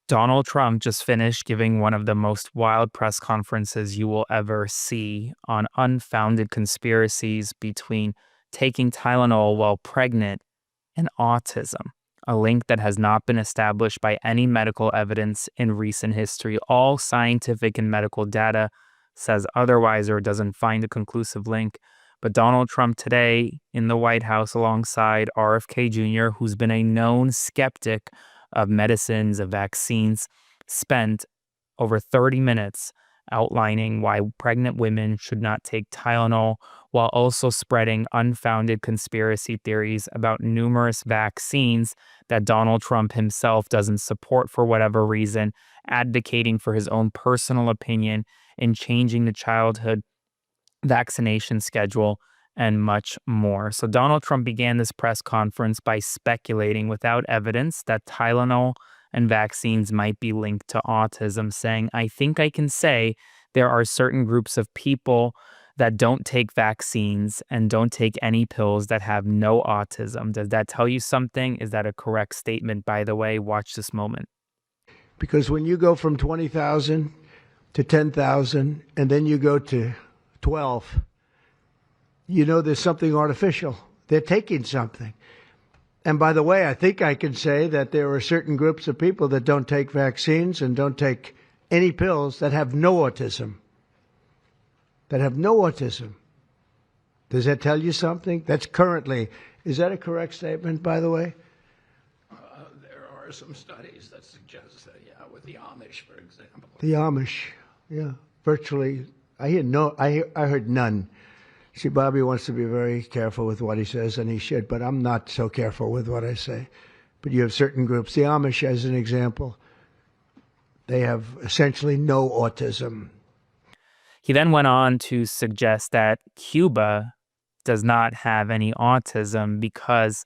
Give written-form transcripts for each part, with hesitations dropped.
Donald Trump just finished giving one of the most wild press conferences you will ever see on unfounded conspiracies between taking Tylenol while pregnant and autism, a link that has not been established by any medical evidence in recent history. All scientific and medical data says otherwise or doesn't find a conclusive link. But Donald Trump today in the White House alongside RFK Jr., who's been a known skeptic of medicines, of vaccines, spent over 30 minutes outlining why pregnant women should not take Tylenol, while also spreading unfounded conspiracy theories about numerous vaccines that Donald Trump himself doesn't support for whatever reason, advocating for his own personal opinion in changing the childhood vaccination schedule, and much more. So Donald Trump began this press conference by speculating without evidence that Tylenol and vaccines might be linked to autism, saying, I think I can say there are certain groups of people that don't take vaccines and don't take any pills that have no autism. Does that tell you something? Is that a correct statement, by the way? Watch this moment. Because when you go from 20,000 to 10,000 and then you go to 12, you know there's something artificial. They're taking something. And by the way, I think I can say that there are certain groups of people that don't take vaccines and don't take any pills that have no autism. That have no autism. Does that tell you something? That's currently, is that a correct statement, by the way? There are some studies that suggest that, yeah, with the Amish, for example. The Amish, yeah, virtually. I heard none. See, Bobby wants to be very careful with what he says, and he should, but I'm not so careful with what I say. But you have certain groups. The Amish, as an example, they have essentially no autism. He then went on to suggest that Cuba does not have any autism because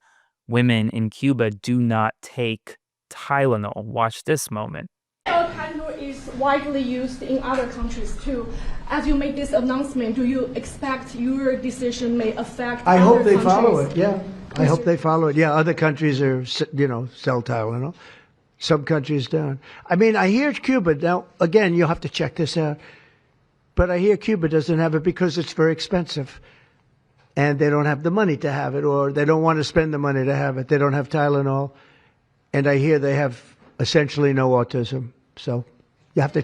women in Cuba do not take Tylenol. Watch this moment. Tylenol is widely used in other countries too. As you make this announcement, do you expect your decision may affect I hope they countries? follow it, yeah. I hope they follow it. Yeah, other countries are, sell Tylenol. Some countries don't. I mean, I hear Cuba, now, again, you'll have to check this out, but I hear Cuba doesn't have it because it's very expensive. And they don't have the money to have it, or they don't want to spend the money to have it. They don't have Tylenol. And I hear they have essentially no autism. So you have to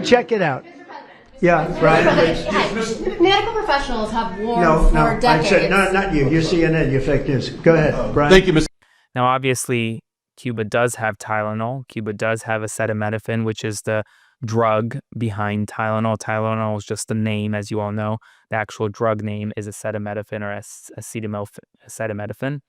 check it out. Yeah, Brian. Medical professionals have warned for decades. I said, no, not you. You're CNN. You're fake news. Go ahead, Brian. Thank you, Mr. Now, obviously, Cuba does have Tylenol. Cuba does have acetaminophen, which is the drug behind Tylenol. Tylenol is just the name, as you all know. The actual drug name is acetaminophen or acetaminophen.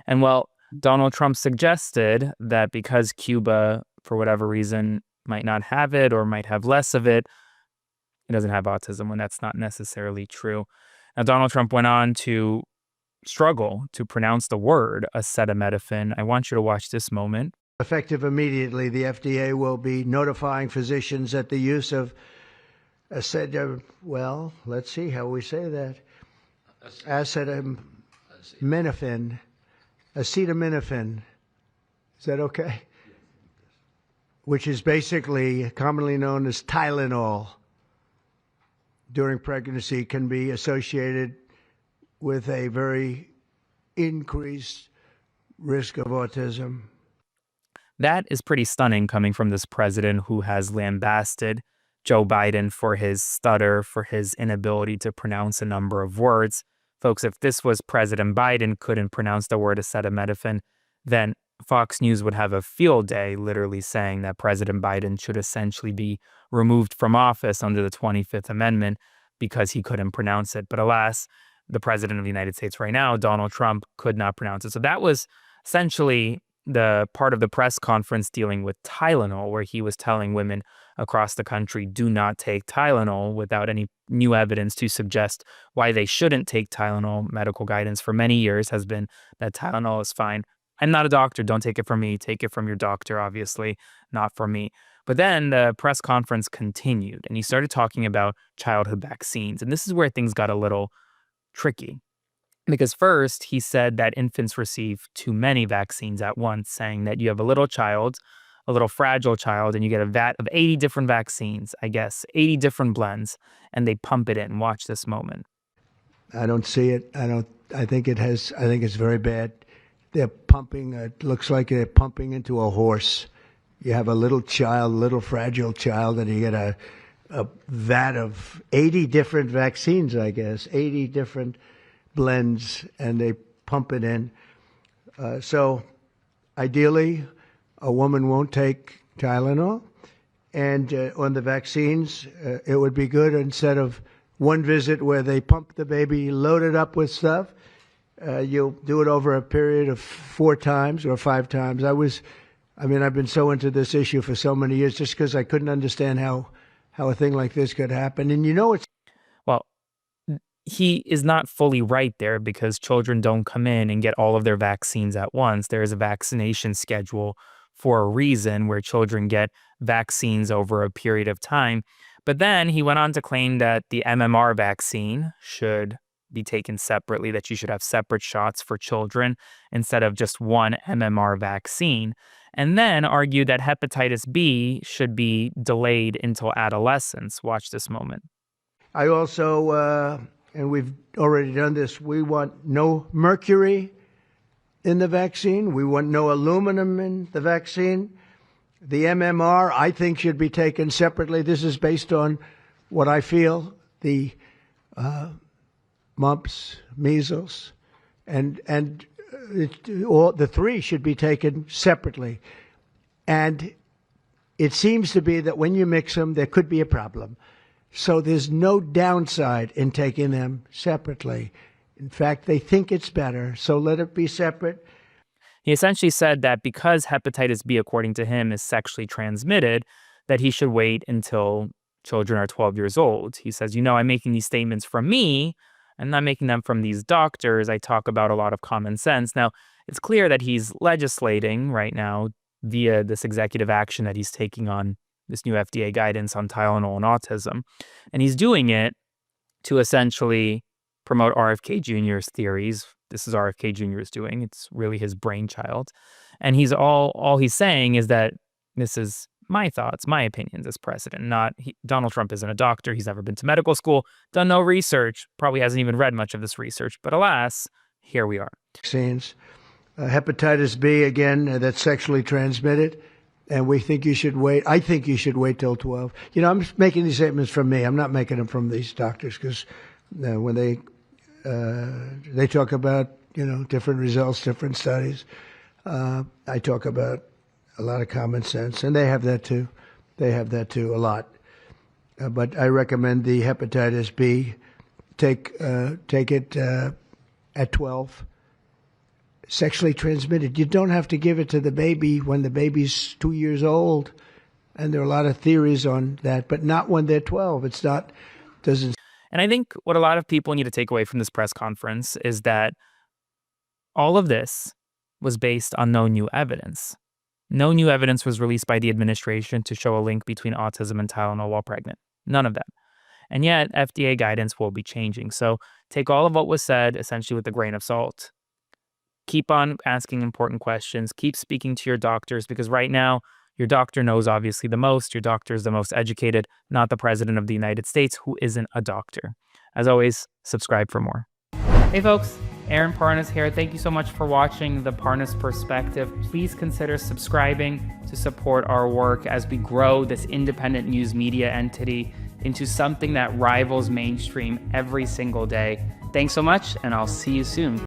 And well, Donald Trump suggested that because Cuba, for whatever reason, might not have it or might have less of it, it doesn't have autism, when that's not necessarily true. Now, Donald Trump went on to struggle to pronounce the word acetaminophen. I want you to watch this moment. Effective immediately, the FDA will be notifying physicians that the use of well, let's see how we say that. Acetaminophen. Acetaminophen. Is that okay? Which is basically commonly known as Tylenol, during pregnancy can be associated with a very increased risk of autism. That is pretty stunning coming from this president who has lambasted Joe Biden for his stutter, for his inability to pronounce a number of words. Folks, if this was President Biden couldn't pronounce the word acetaminophen, then Fox News would have a field day literally saying that President Biden should essentially be removed from office under the 25th Amendment because he couldn't pronounce it. But alas, the president of the United States right now, Donald Trump, could not pronounce it. So that was essentially the part of the press conference dealing with Tylenol, where he was telling women across the country, do not take Tylenol, without any new evidence to suggest why they shouldn't take Tylenol. Medical guidance for many years has been that Tylenol is fine. I'm not a doctor. Don't take it from me. Take it from your doctor, obviously, not from me. But then the press conference continued, and he started talking about childhood vaccines. And this is where things got a little tricky. Because first, he said that infants receive too many vaccines at once, saying that you have a little child a little fragile child and you get a vat of 80 different vaccines, I guess, 80 different blends, and they pump it in. Watch this moment. I don't see it. I think it's very bad. They're pumping, it looks like they're pumping into a horse. You have a little child, little fragile child, and you get a vat of 80 different vaccines, I guess, 80 different blends, and they pump it in. So ideally, a woman won't take Tylenol. And on the vaccines, it would be good instead of one visit where they pump the baby, load it up with stuff, you'll do it over a period of 4 times or 5 times. I've been so into this issue for so many years just because I couldn't understand how a thing like this could happen. And it's... Well, he is not fully right there because children don't come in and get all of their vaccines at once. There is a vaccination schedule for a reason where children get vaccines over a period of time. But then he went on to claim that the MMR vaccine should be taken separately, that you should have separate shots for children instead of just one MMR vaccine, and then argued that hepatitis B should be delayed until adolescence. Watch this moment. I also, and we've already done this, we want no mercury in the vaccine. We want no aluminum in the vaccine. The MMR, I think, should be taken separately. This is based on what I feel, the mumps, measles, and all the 3 should be taken separately. And it seems to be that when you mix them, there could be a problem. So there's no downside in taking them separately. In fact, they think it's better, so let it be separate. He essentially said that because hepatitis B, according to him, is sexually transmitted, that he should wait until children are 12 years old. He says, I'm making these statements from me. I'm not making them from these doctors. I talk about a lot of common sense. Now, it's clear that he's legislating right now via this executive action that he's taking on this new FDA guidance on Tylenol and autism. And he's doing it to essentially promote RFK Jr.'s theories. This is RFK Jr.'s doing. It's really his brainchild. And he's all he's saying is that this is my thoughts, my opinions as president. Donald Trump isn't a doctor. He's never been to medical school, done no research, probably hasn't even read much of this research. But alas, here we are. Vaccines. Hepatitis B, again, that's sexually transmitted. And we think you should wait. I think you should wait till 12. I'm making these statements from me. I'm not making them from these doctors because when they talk about, different results, different studies, I talk about a lot of common sense, and they have that too. They have that too a lot. But I recommend the hepatitis B. Take it at 12. Sexually transmitted. You don't have to give it to the baby when the baby's 2 years old, and there are a lot of theories on that, but not when they're 12. Doesn't. And I think what a lot of people need to take away from this press conference is that all of this was based on no new evidence. No new evidence was released by the administration to show a link between autism and Tylenol while pregnant. None of that. And yet, FDA guidance will be changing. So take all of what was said essentially with a grain of salt. Keep on asking important questions. Keep speaking to your doctors because right now, your doctor knows obviously the most. Your doctor is the most educated, not the president of the United States, who isn't a doctor. As always, subscribe for more. Hey folks, Aaron Parnas here. Thank you so much for watching The Parnas Perspective. Please consider subscribing to support our work as we grow this independent news media entity into something that rivals mainstream every single day. Thanks so much, and I'll see you soon.